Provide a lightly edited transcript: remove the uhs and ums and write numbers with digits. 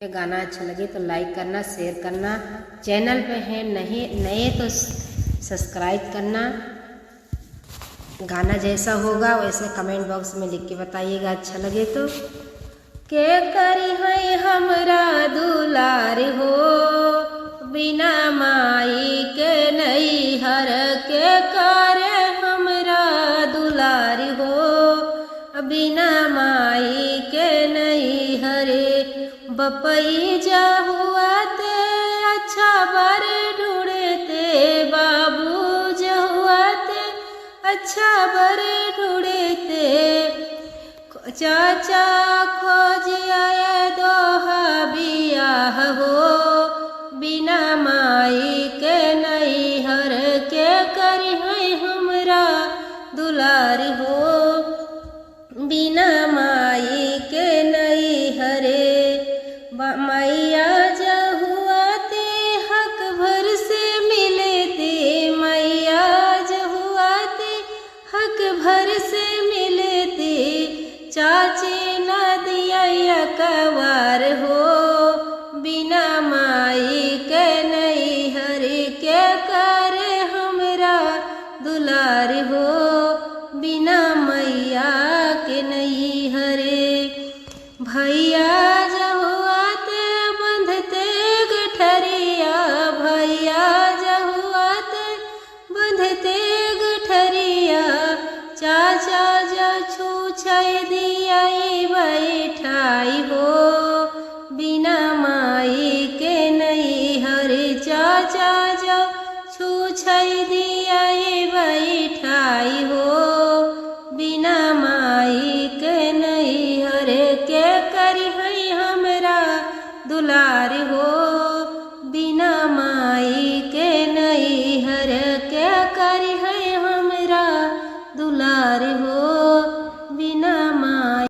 ये गाना अच्छा लगे तो लाइक करना, शेयर करना, चैनल पे हैं नए तो सब्सक्राइब करना। गाना जैसा होगा वैसे कमेंट बॉक्स में लिख के बताइएगा अच्छा लगे तो। के करी है हमरा दुलार हो, बिना माई के नैहर के करे हमरा दुलार हो, बिना माई के नैहरे बपई जा हुआ ते अच्छा बर ढूंढते, बाबू जा हुआ ते अच्छा बर ढूंढते, चाचा खोज आया दोहा बियाह हो, बिना माई के नैहर के करी है हमरा दुलार हो, बिना माई के नैहरे मैया जहुआते हक भर से मिलते, मैया जहुआते हक भर से मिलते, चाचे न दिया कवार हो, बिना माई के नैहर के करे हमरा दुलार हो, बिना मैया के नैहरे भैया जहुआते बंधते गठरिया, भैया जहुआते बंधते गठरिया, चाचा जा छूछै दिया बैठाई हो, बिना माई के नैहर चाचा जा छूछै दिया बैठाई हो, बिना माई के नैहर के करी है हमरा दुलार हो, बिना माई के नैहर के करी है हमरा दुलार हो।